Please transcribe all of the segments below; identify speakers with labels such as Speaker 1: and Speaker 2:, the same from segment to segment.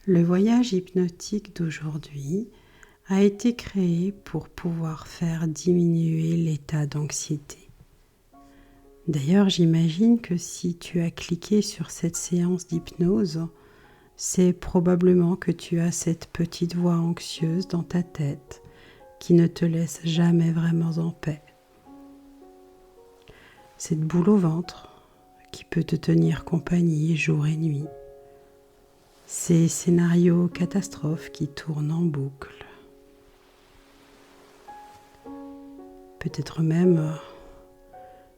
Speaker 1: Le voyage hypnotique d'aujourd'hui a été créé pour pouvoir faire diminuer l'état d'anxiété. D'ailleurs, j'imagine que si tu as cliqué sur cette séance d'hypnose, c'est probablement que tu as cette petite voix anxieuse dans ta tête qui ne te laisse jamais vraiment en paix. Cette boule au ventre qui peut te tenir compagnie jour et nuit. Ces scénarios catastrophes qui tournent en boucle. Peut-être même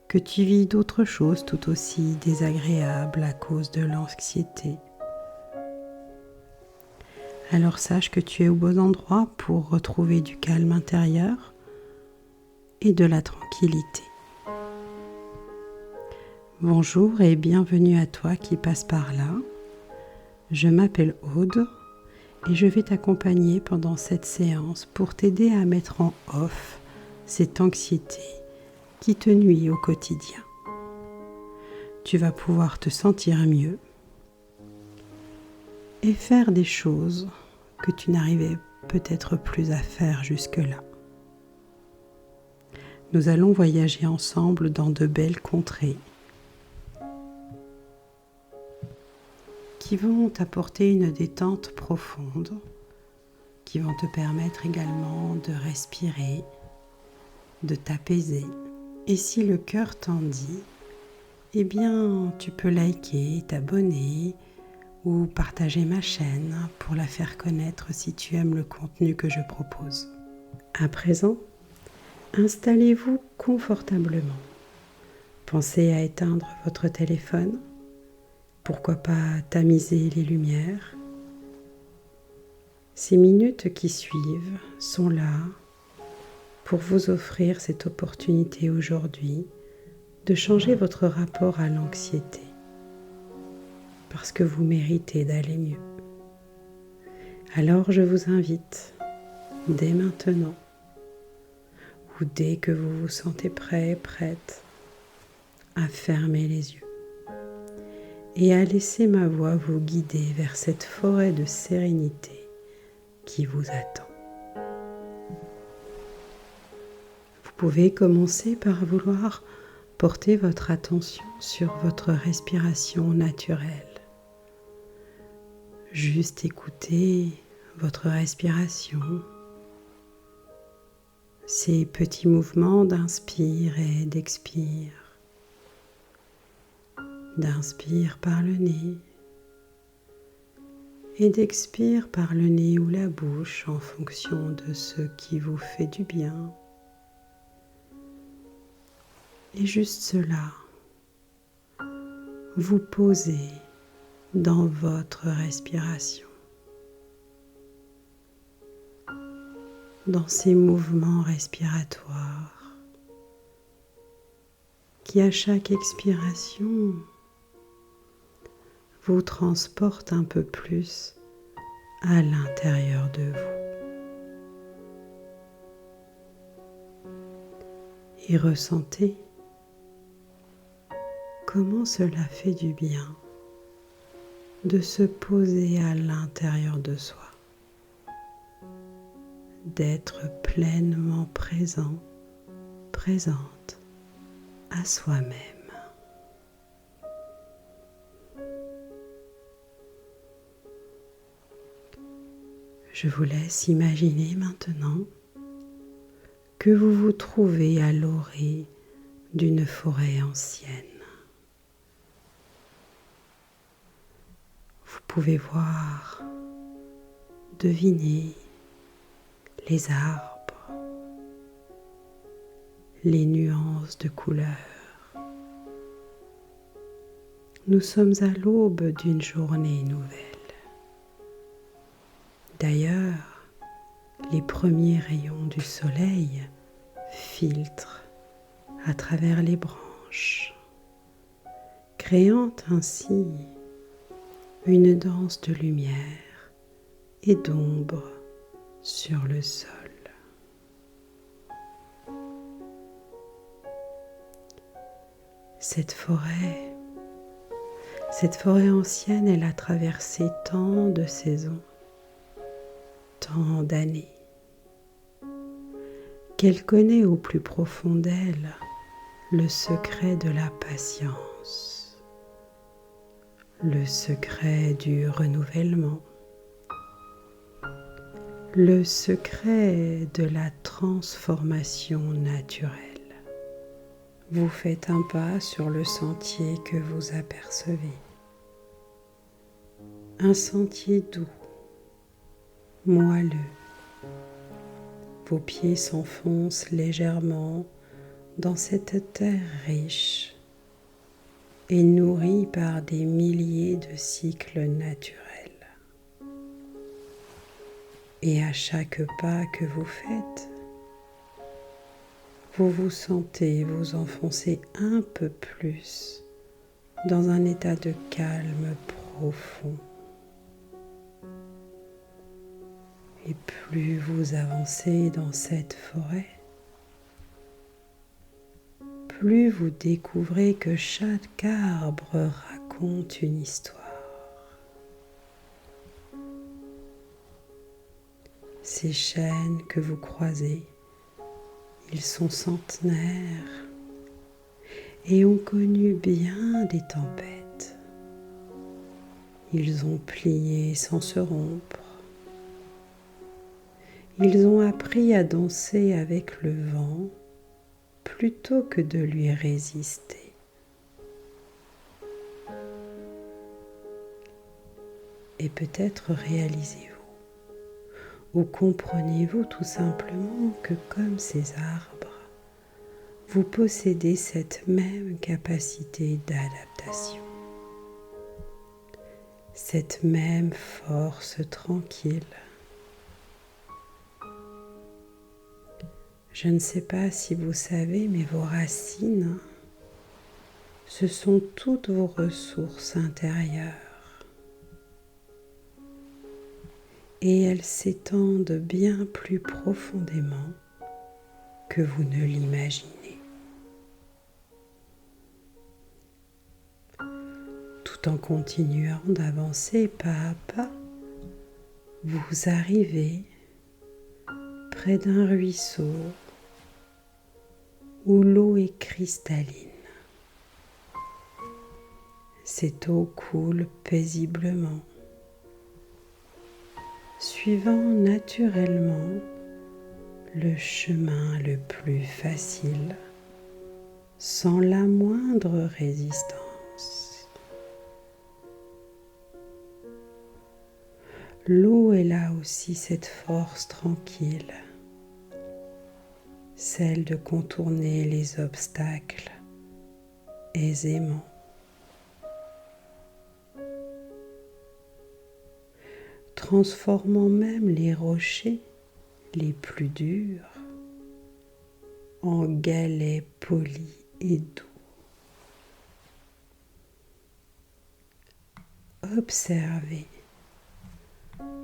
Speaker 1: que tu vis d'autres choses tout aussi désagréables à cause de l'anxiété. Alors sache que tu es au bon endroit pour retrouver du calme intérieur et de la tranquillité. Bonjour et bienvenue à toi qui passe par là. Je m'appelle Aude et je vais t'accompagner pendant cette séance pour t'aider à mettre en off cette anxiété qui te nuit au quotidien. Tu vas pouvoir te sentir mieux et faire des choses que tu n'arrivais peut-être plus à faire jusque-là. Nous allons voyager ensemble dans de belles contrées qui vont t'apporter une détente profonde, qui vont te permettre également de respirer, de t'apaiser. Et si le cœur t'en dit, eh bien, tu peux liker, t'abonner ou partager ma chaîne pour la faire connaître si tu aimes le contenu que je propose. À présent, installez-vous confortablement. Pensez à éteindre votre téléphone. Pourquoi pas tamiser les lumières. Ces minutes qui suivent sont là pour vous offrir cette opportunité aujourd'hui de changer votre rapport à l'anxiété parce que vous méritez d'aller mieux. Alors je vous invite dès maintenant ou dès que vous vous sentez prêt, prête à fermer les yeux et à laisser ma voix vous guider vers cette forêt de sérénité qui vous attend. Vous pouvez commencer par vouloir porter votre attention sur votre respiration naturelle. Juste écouter votre respiration, ces petits mouvements d'inspire et d'expire. D'inspire par le nez et d'expire par le nez ou la bouche en fonction de ce qui vous fait du bien. Et juste cela, vous posez dans votre respiration, dans ces mouvements respiratoires qui à chaque expiration vous transporte un peu plus à l'intérieur de vous. Et ressentez comment cela fait du bien de se poser à l'intérieur de soi, d'être pleinement présent, présente à soi-même. Je vous laisse imaginer maintenant que vous vous trouvez à l'orée d'une forêt ancienne. Vous pouvez voir, deviner les arbres, les nuances de couleurs. Nous sommes à l'aube d'une journée nouvelle. D'ailleurs, les premiers rayons du soleil filtrent à travers les branches, créant ainsi une danse de lumière et d'ombre sur le sol. Cette forêt, Cette forêt ancienne, elle a traversé tant de saisons, tant d'années, qu'elle connaît au plus profond d'elle le secret de la patience, le secret du renouvellement, le secret de la transformation naturelle. Vous faites un pas sur le sentier que vous apercevez. Un sentier doux, moelleux. Vos pieds s'enfoncent légèrement dans cette terre riche et nourrie par des milliers de cycles naturels. Et à chaque pas que vous faites, vous vous sentez vous enfoncer un peu plus dans un état de calme profond. Et plus vous avancez dans cette forêt, plus vous découvrez que chaque arbre raconte une histoire. Ces chênes que vous croisez, ils sont centenaires et ont connu bien des tempêtes. Ils ont plié sans se rompre. Ils ont appris à danser avec le vent plutôt que de lui résister. Et peut-être réalisez-vous ou comprenez-vous tout simplement que comme ces arbres, vous possédez cette même capacité d'adaptation, cette même force tranquille. Je ne sais pas si vous savez, mais vos racines, ce sont toutes vos ressources intérieures. Et elles s'étendent bien plus profondément que vous ne l'imaginez. Tout en continuant d'avancer pas à pas, vous arrivez près d'un ruisseau où l'eau est cristalline. Cette eau coule paisiblement, suivant naturellement le chemin le plus facile, sans la moindre résistance. L'eau est là aussi cette force tranquille, celle de contourner les obstacles aisément. Transformant même les rochers les plus durs en galets polis et doux.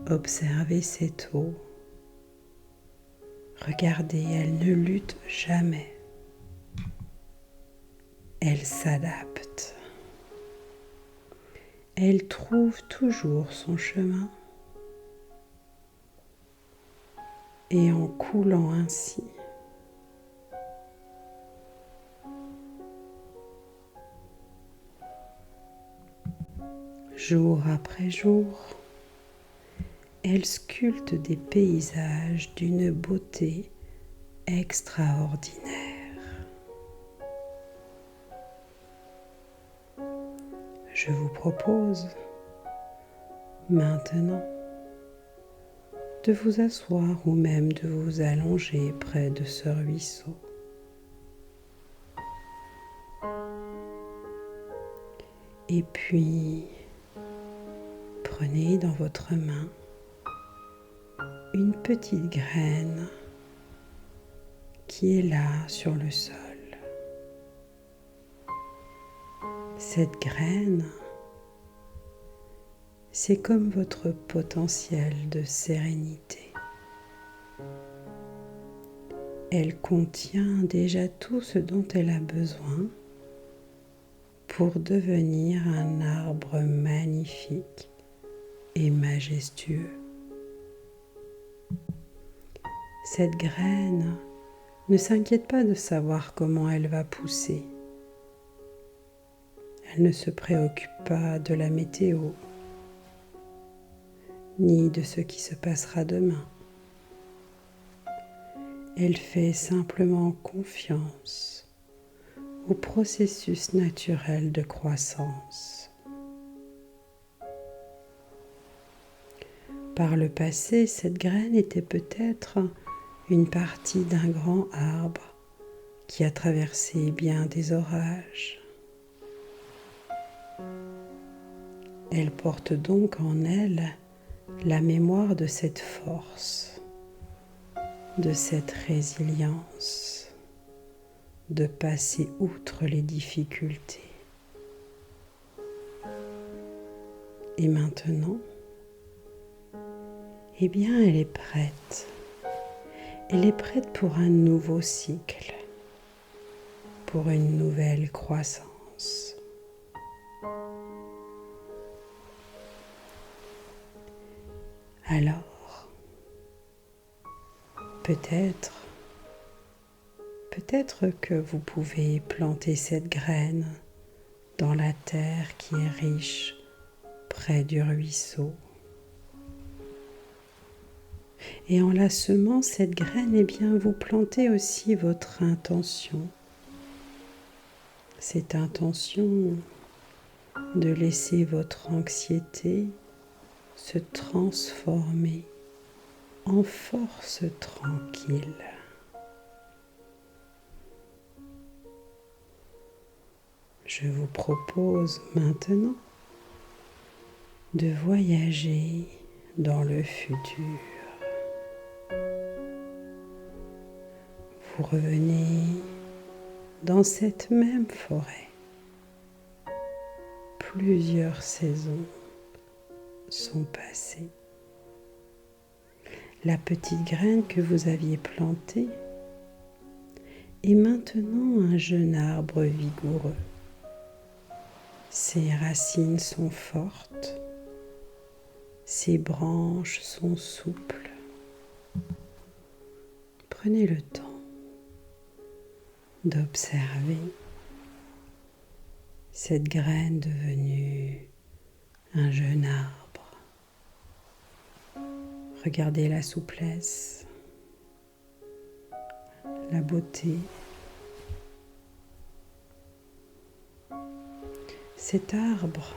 Speaker 1: Observez cette eau. Regardez, elle ne lutte jamais. Elle s'adapte. Elle trouve toujours son chemin. Et en coulant ainsi, jour après jour, elle sculpte des paysages d'une beauté extraordinaire. Je vous propose maintenant de vous asseoir ou même de vous allonger près de ce ruisseau. Et puis, prenez dans votre main une petite graine qui est là sur le sol. Cette graine, c'est comme votre potentiel de sérénité. Elle contient déjà tout ce dont elle a besoin pour devenir un arbre magnifique et majestueux. Cette graine ne s'inquiète pas de savoir comment elle va pousser. Elle ne se préoccupe pas de la météo, ni de ce qui se passera demain. Elle fait simplement confiance au processus naturel de croissance. Par le passé, cette graine était peut-être une partie d'un grand arbre qui a traversé bien des orages. Elle porte donc en elle la mémoire de cette force, de cette résilience, de passer outre les difficultés. Et maintenant, eh bien, elle est prête. Elle est prête pour un nouveau cycle, pour une nouvelle croissance. Alors, peut-être que vous pouvez planter cette graine dans la terre qui est riche près du ruisseau. Et en la semant, cette graine, eh bien, vous plantez aussi votre intention. Cette intention de laisser votre anxiété se transformer en force tranquille. Je vous propose maintenant de voyager dans le futur. Vous revenez dans cette même forêt. Plusieurs saisons sont passées. La petite graine que vous aviez plantée est maintenant un jeune arbre vigoureux. Ses racines sont fortes, ses branches sont souples. Prenez le temps d'observer cette graine devenue un jeune arbre. Regardez la souplesse, la beauté. Cet arbre,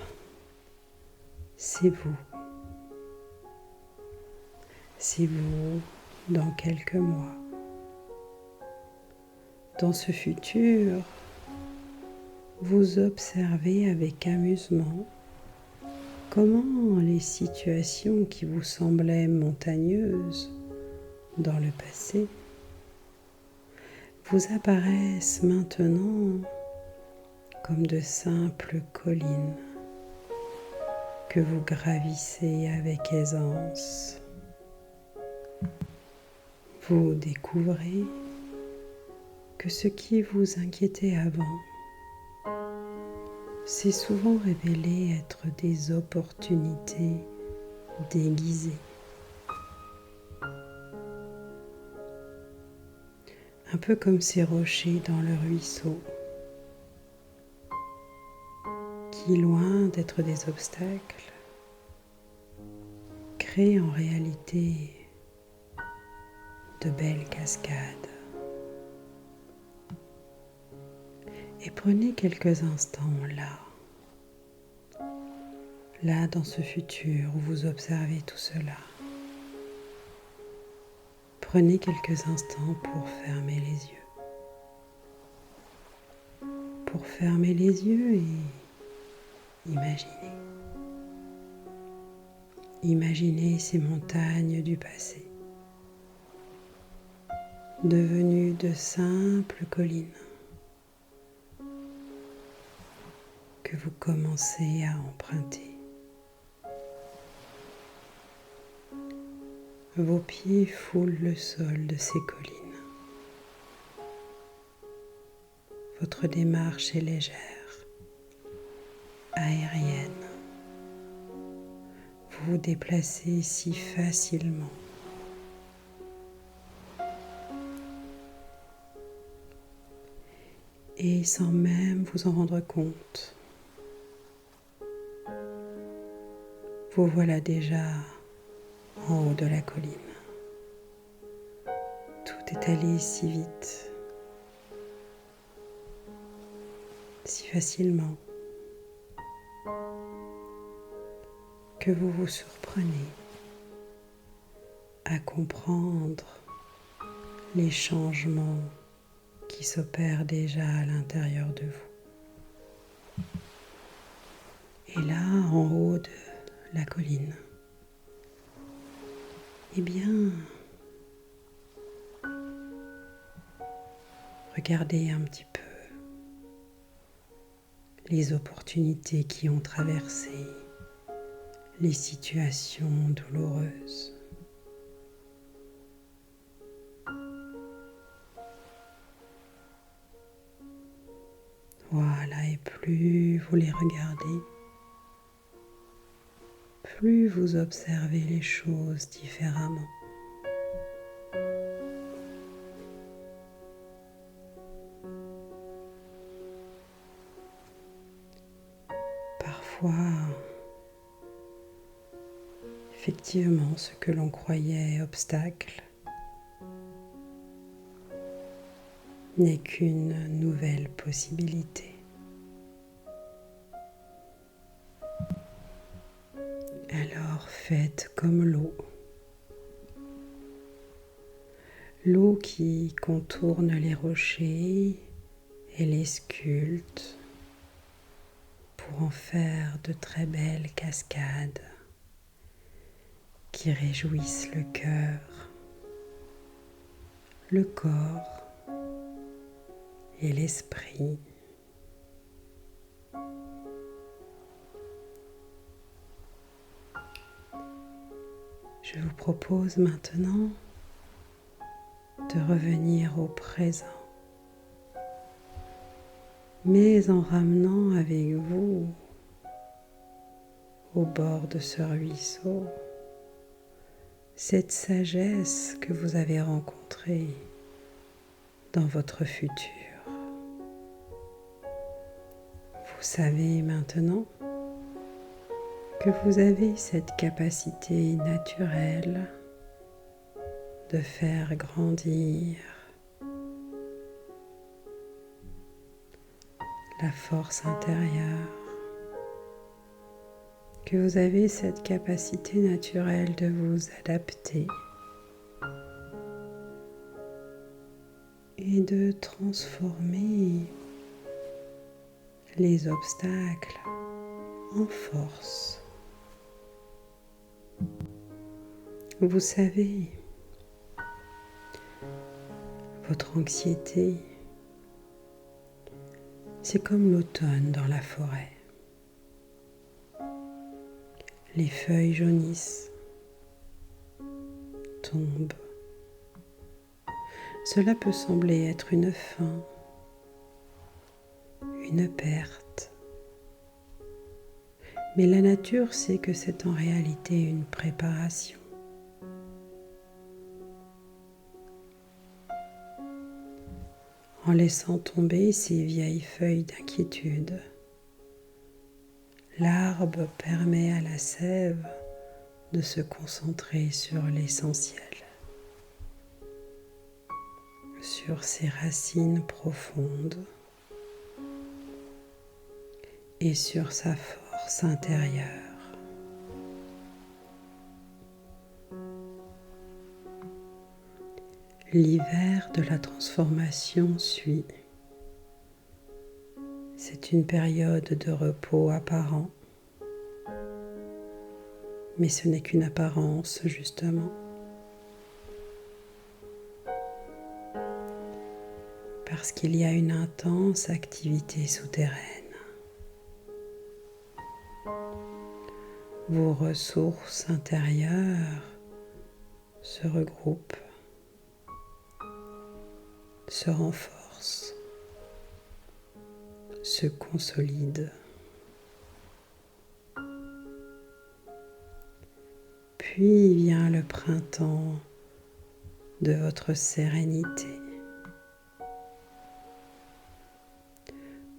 Speaker 1: c'est vous. C'est vous dans quelques mois. Dans ce futur, vous observez avec amusement comment les situations qui vous semblaient montagneuses dans le passé vous apparaissent maintenant comme de simples collines que vous gravissez avec aisance. Vous découvrez que ce qui vous inquiétait avant s'est souvent révélé être des opportunités déguisées. Un peu comme ces rochers dans le ruisseau, qui, loin d'être des obstacles, créent en réalité de belles cascades. Et prenez quelques instants là dans ce futur où vous observez tout cela. Prenez quelques instants pour fermer les yeux. Pour fermer les yeux et imaginer. Imaginez ces montagnes du passé, devenues de simples collines, que vous commencez à emprunter. Vos pieds foulent le sol de ces collines. Votre démarche est légère, aérienne. Vous vous déplacez si facilement. Et sans même vous en rendre compte, vous voilà déjà en haut de la colline. Tout est allé si vite, si facilement, que vous vous surprenez à comprendre les changements qui s'opèrent déjà à l'intérieur de vous. Et là, en haut de la colline, eh bien, regardez un petit peu les opportunités qui ont traversé, les situations douloureuses. Voilà, et plus vous les regardez, plus vous observez les choses différemment. Parfois, effectivement, ce que l'on croyait obstacle n'est qu'une nouvelle possibilité. Alors faites comme l'eau. L'eau qui contourne les rochers et les sculpte pour en faire de très belles cascades qui réjouissent le cœur, le corps et l'esprit. Je vous propose maintenant de revenir au présent, mais en ramenant avec vous, au bord de ce ruisseau, cette sagesse que vous avez rencontrée dans votre futur. Vous savez maintenant que vous avez cette capacité naturelle de faire grandir la force intérieure, que vous avez cette capacité naturelle de vous adapter et de transformer les obstacles en force. Vous savez, votre anxiété, c'est comme l'automne dans la forêt. Les feuilles jaunissent, tombent. Cela peut sembler être une fin, une perte. Mais la nature sait que c'est en réalité une préparation. En laissant tomber ces vieilles feuilles d'inquiétude, l'arbre permet à la sève de se concentrer sur l'essentiel, sur ses racines profondes et sur sa force intérieure. L'hiver de la transformation suit. C'est une période de repos apparent, mais ce n'est qu'une apparence justement. Parce qu'il y a une intense activité souterraine. Vos ressources intérieures se regroupent, se renforcent, se consolident. Puis vient le printemps de votre sérénité.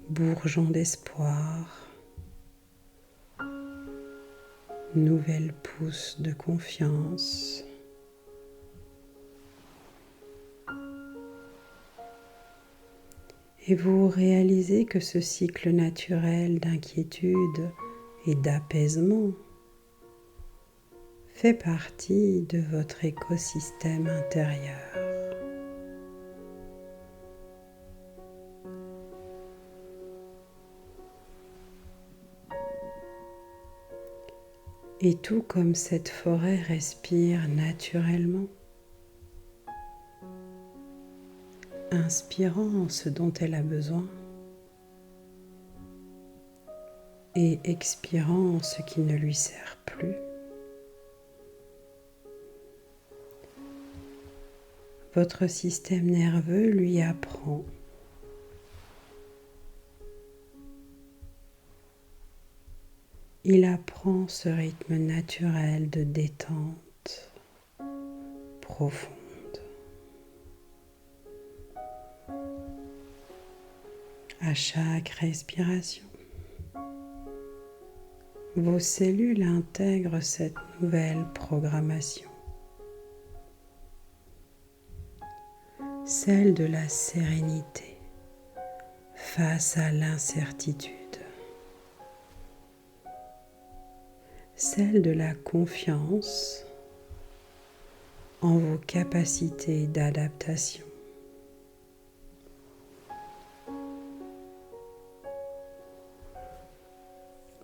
Speaker 1: Bourgeon d'espoir, nouvelle pousse de confiance. Et vous réalisez que ce cycle naturel d'inquiétude et d'apaisement fait partie de votre écosystème intérieur. Et tout comme cette forêt respire naturellement, inspirant ce dont elle a besoin et expirant ce qui ne lui sert plus, votre système nerveux lui apprend Il apprend ce rythme naturel de détente profonde. À chaque respiration, vos cellules intègrent cette nouvelle programmation, celle de la sérénité face à l'incertitude, celle de la confiance en vos capacités d'adaptation.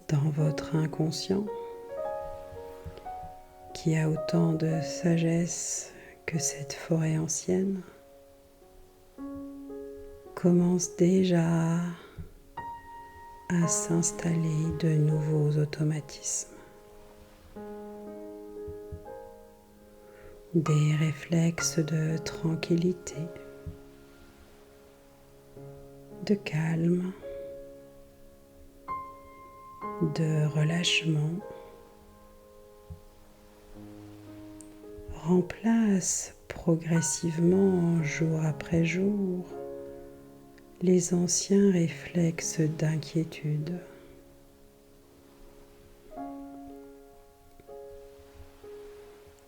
Speaker 1: Dans votre inconscient, qui a autant de sagesse que cette forêt ancienne, commence déjà à s'installer de nouveaux automatismes. Des réflexes de tranquillité, de calme, de relâchement remplacent progressivement, jour après jour, les anciens réflexes d'inquiétude.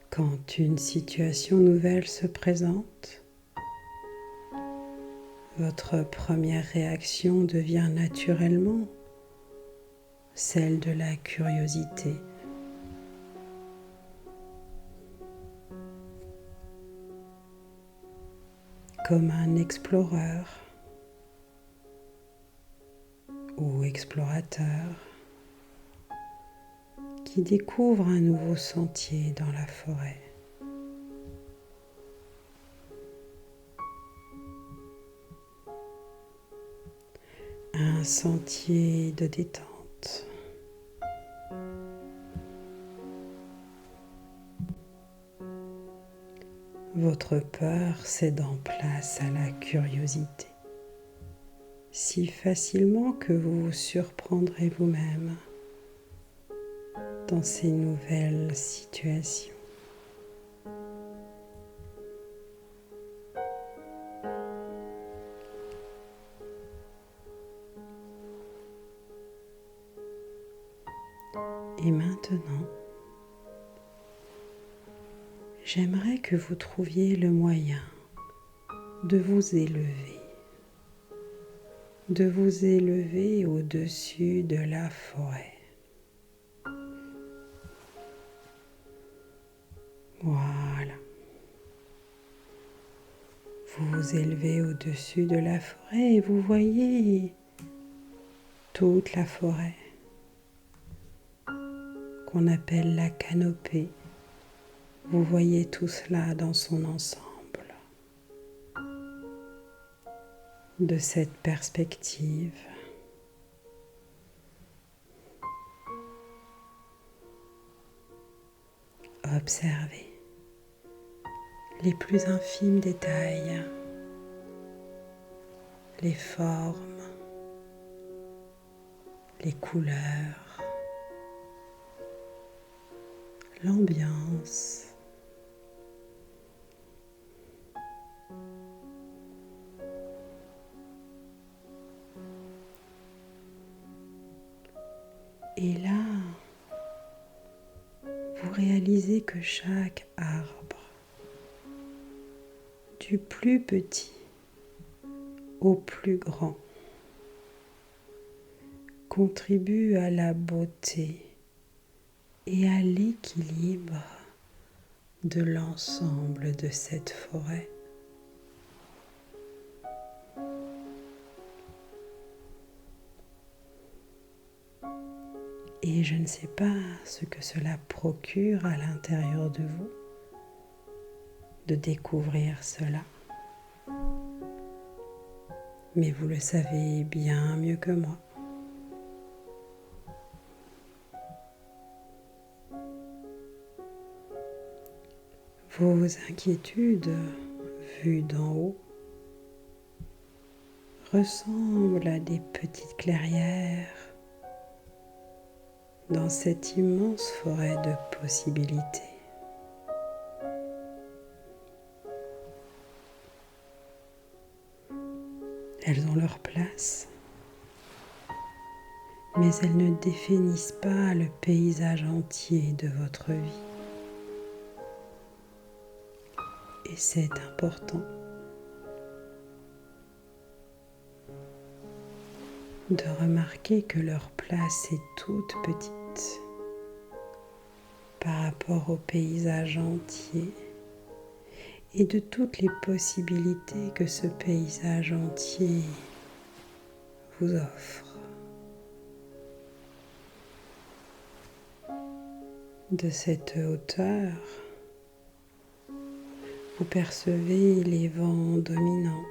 Speaker 1: Quand une situation nouvelle se présente, votre première réaction devient naturellement celle de la curiosité. Comme un explorateur ou explorateur qui découvre un nouveau sentier dans la forêt. Un sentier de détente. Votre peur cédant place à la curiosité, si facilement que vous vous surprendrez vous-même dans ces nouvelles situations. Et maintenant, j'aimerais que vous trouviez le moyen de vous élever au-dessus de la forêt. Voilà. Vous vous élevez au-dessus de la forêt et vous voyez toute la forêt qu'on appelle la canopée. Vous voyez tout cela dans son ensemble. De cette perspective, observez les plus infimes détails, les formes, les couleurs, l'ambiance. Et là, vous réalisez que chaque arbre, du plus petit au plus grand, contribue à la beauté et à l'équilibre de l'ensemble de cette forêt. Et je ne sais pas ce que cela procure à l'intérieur de vous de découvrir cela. Mais vous le savez bien mieux que moi. Vos inquiétudes, vues d'en haut, ressemblent à des petites clairières dans cette immense forêt de possibilités. Elles ont leur place, mais elles ne définissent pas le paysage entier de votre vie. Et c'est important de remarquer que leur place est toute petite par rapport au paysage entier et de toutes les possibilités que ce paysage entier vous offre. De cette hauteur, vous percevez les vents dominants,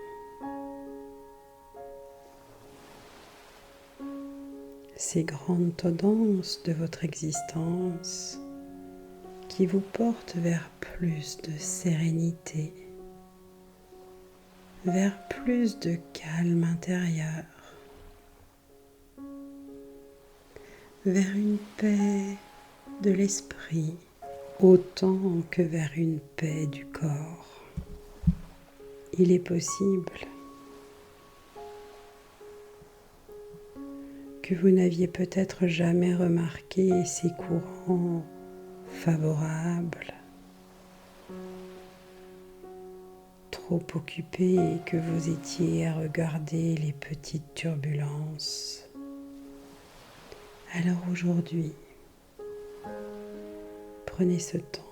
Speaker 1: ces grandes tendances de votre existence qui vous portent vers plus de sérénité, vers plus de calme intérieur, vers une paix de l'esprit autant que vers une paix du corps. Il est possible que vous n'aviez peut-être jamais remarqué ces courants favorables, trop occupé et que vous étiez à regarder les petites turbulences. Alors aujourd'hui, prenez ce temps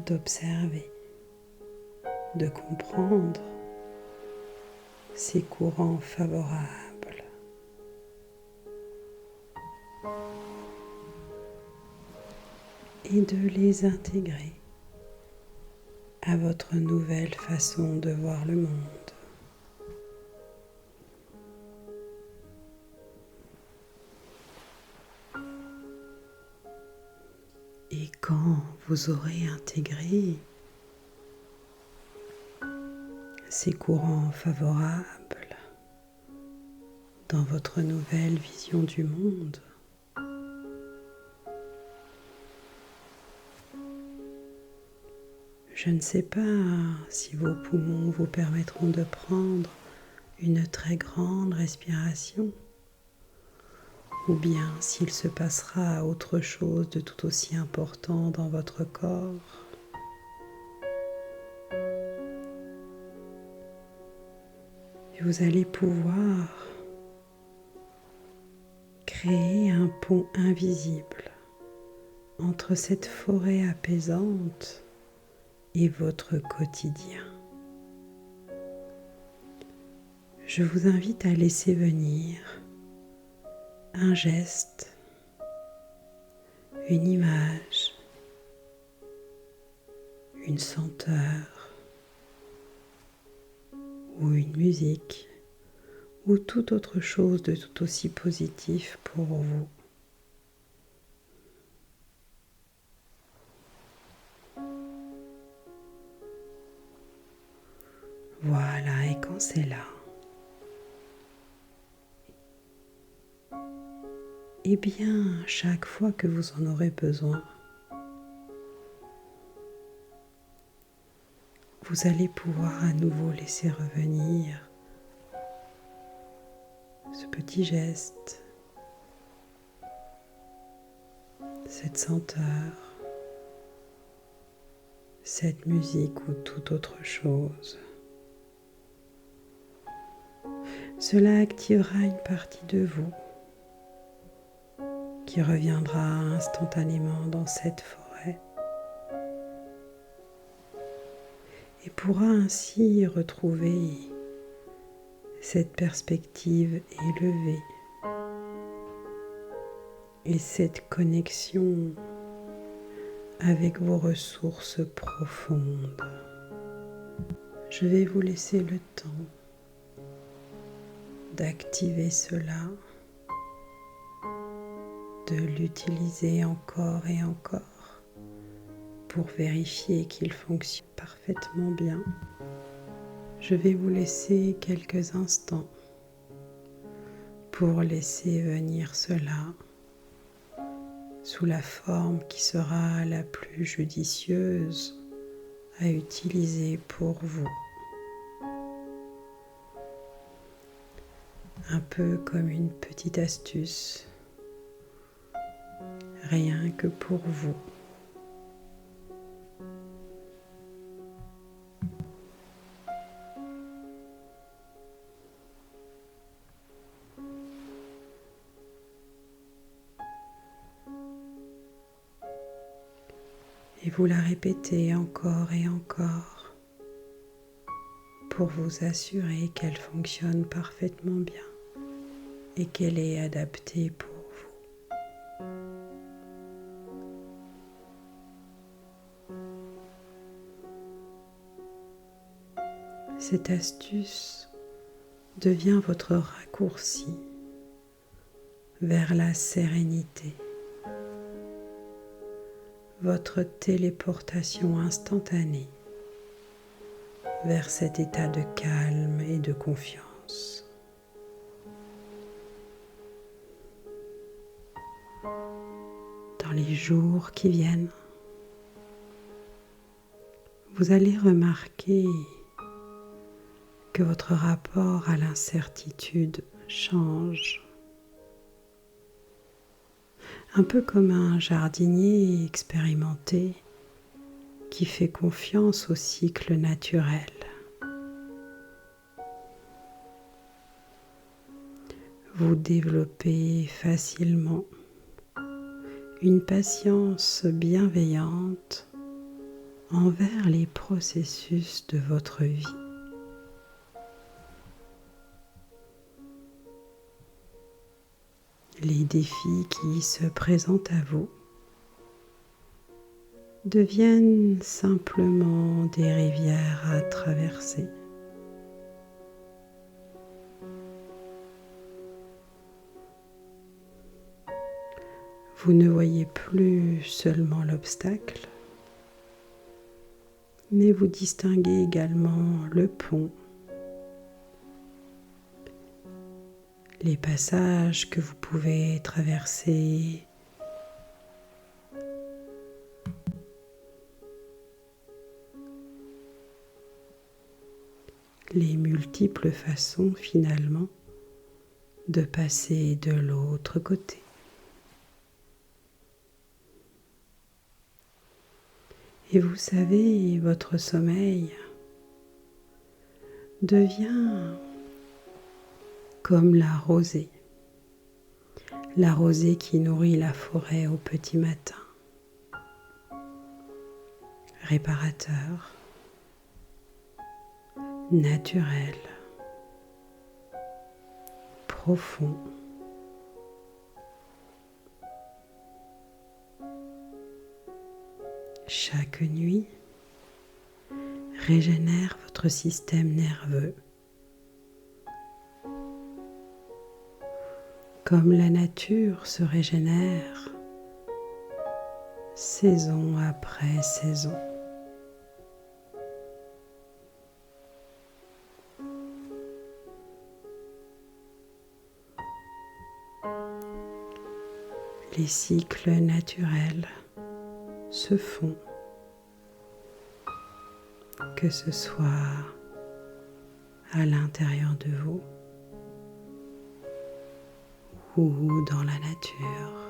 Speaker 1: d'observer, de comprendre ces courants favorables et de les intégrer à votre nouvelle façon de voir le monde. Et quand vous aurez intégré ces courants favorables dans votre nouvelle vision du monde, je ne sais pas si vos poumons vous permettront de prendre une très grande respiration ou bien s'il se passera autre chose de tout aussi important dans votre corps. Et vous allez pouvoir créer un pont invisible entre cette forêt apaisante et votre quotidien. Je vous invite à laisser venir un geste, une image, une senteur ou une musique ou toute autre chose de tout aussi positif pour vous. Voilà, et quand c'est là, Et bien, chaque fois que vous en aurez besoin, vous allez pouvoir à nouveau laisser revenir ce petit geste, cette senteur, cette musique ou toute autre chose. Cela activera une partie de vous qui reviendra instantanément dans cette forêt et pourra ainsi retrouver cette perspective élevée et cette connexion avec vos ressources profondes. Je vais vous laisser le temps d'activer cela, de l'utiliser encore et encore pour vérifier qu'il fonctionne parfaitement bien. Je vais vous laisser quelques instants pour laisser venir cela sous la forme qui sera la plus judicieuse à utiliser pour vous. Un peu comme une petite astuce, rien que pour vous. Et vous la répétez encore et encore pour vous assurer qu'elle fonctionne parfaitement bien et qu'elle est adaptée pour vous. Cette astuce devient votre raccourci vers la sérénité, votre téléportation instantanée vers cet état de calme et de confiance. Dans les jours qui viennent, vous allez remarquer que votre rapport à l'incertitude change. Un peu comme un jardinier expérimenté qui fait confiance au cycle naturel. Vous développez facilement une patience bienveillante envers les processus de votre vie. Les défis qui se présentent à vous deviennent simplement des rivières à traverser. Vous ne voyez plus seulement l'obstacle, mais vous distinguez également le pont, les passages que vous pouvez traverser, les multiples façons finalement de passer de l'autre côté. Et vous savez, votre sommeil devient comme la rosée qui nourrit la forêt au petit matin, réparateur, naturel, profond. Chaque nuit régénère votre système nerveux, comme la nature se régénère saison après saison. les cycles naturels se font, que ce soit à l'intérieur de vous ou dans la nature.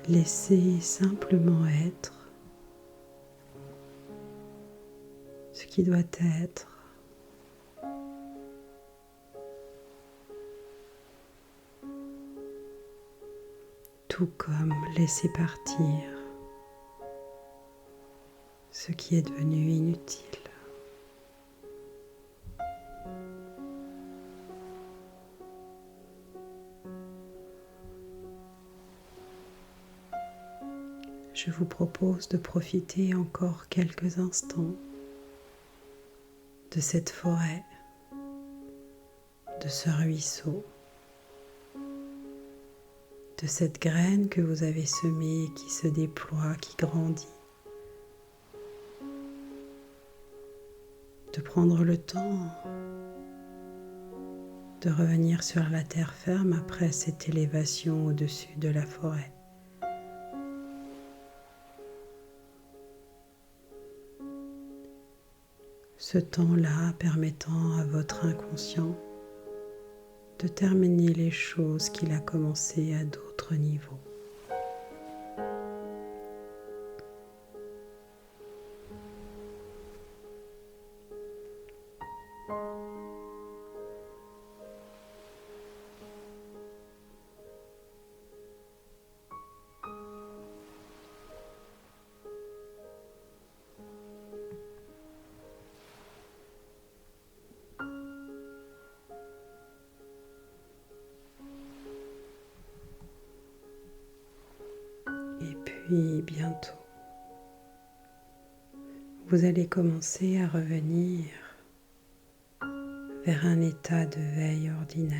Speaker 1: Laissez simplement être ce qui doit être. Tout comme laisser partir ce qui est devenu inutile. Je vous propose de profiter encore quelques instants de cette forêt, de ce ruisseau, de cette graine que vous avez semée, qui se déploie, qui grandit. De prendre le temps de revenir sur la terre ferme après cette élévation au-dessus de la forêt. Ce temps-là permettant à votre inconscient de terminer les choses qu'il a commencé à d'autres niveaux. Et puis bientôt, vous allez commencer à revenir vers un état de veille ordinaire,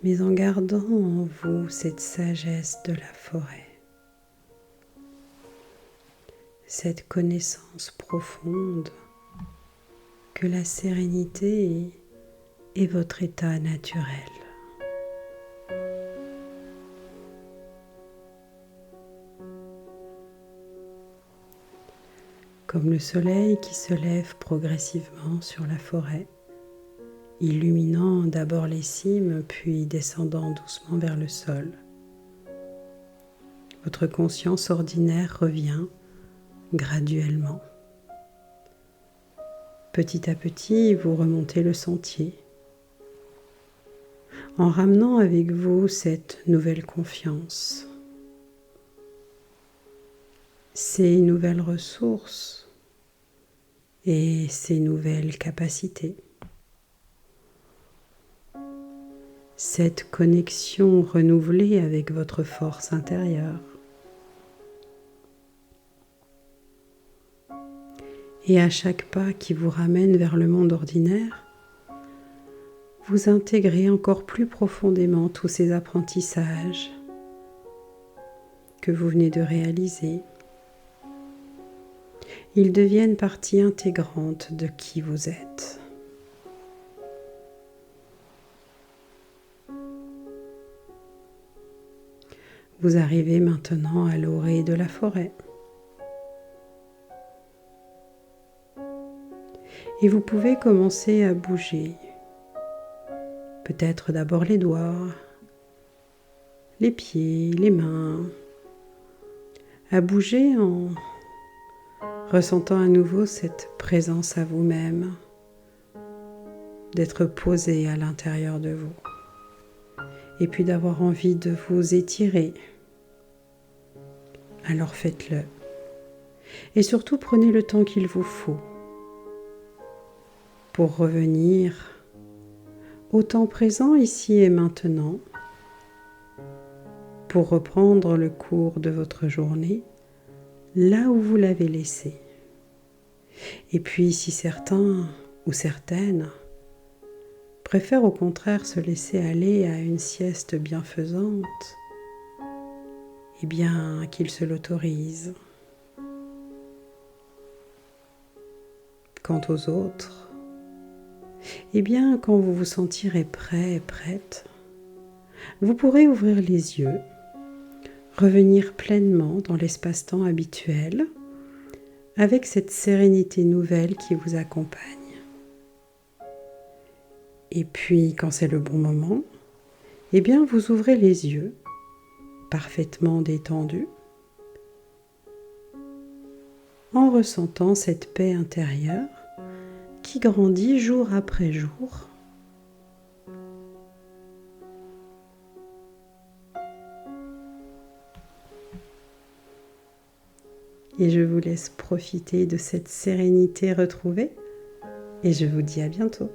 Speaker 1: mais en gardant en vous cette sagesse de la forêt, cette connaissance profonde que la sérénité est votre état naturel. Comme le soleil qui se lève progressivement sur la forêt, illuminant d'abord les cimes puis descendant doucement vers le sol. Votre conscience ordinaire revient graduellement. Petit à petit, vous remontez le sentier en ramenant avec vous cette nouvelle confiance, ces nouvelles ressources et ces nouvelles capacités. Cette connexion renouvelée avec votre force intérieure. Et à chaque pas qui vous ramène vers le monde ordinaire, vous intégrez encore plus profondément tous ces apprentissages que vous venez de réaliser. Ils deviennent partie intégrante de qui vous êtes. Vous arrivez maintenant à l'orée de la forêt. Et vous pouvez commencer à bouger. Peut-être d'abord les doigts, les pieds, les mains. À bouger en ressentant à nouveau cette présence à vous-même, d'être posé à l'intérieur de vous. Et puis d'avoir envie de vous étirer. Alors faites-le. Et surtout prenez le temps qu'il vous faut pour revenir au temps présent ici et maintenant, pour reprendre le cours de votre journée là où vous l'avez laissé. Et puis si certains ou certaines préfèrent au contraire se laisser aller à une sieste bienfaisante, eh bien qu'ils se l'autorisent. quant aux autres, eh bien, quand vous vous sentirez prêt et prête, vous pourrez ouvrir les yeux, revenir pleinement dans l'espace-temps habituel, avec cette sérénité nouvelle qui vous accompagne. Et puis, quand c'est le bon moment, eh bien, vous ouvrez les yeux, parfaitement détendus, en ressentant cette paix intérieure qui grandit jour après jour. Et je vous laisse profiter de cette sérénité retrouvée et je vous dis à bientôt.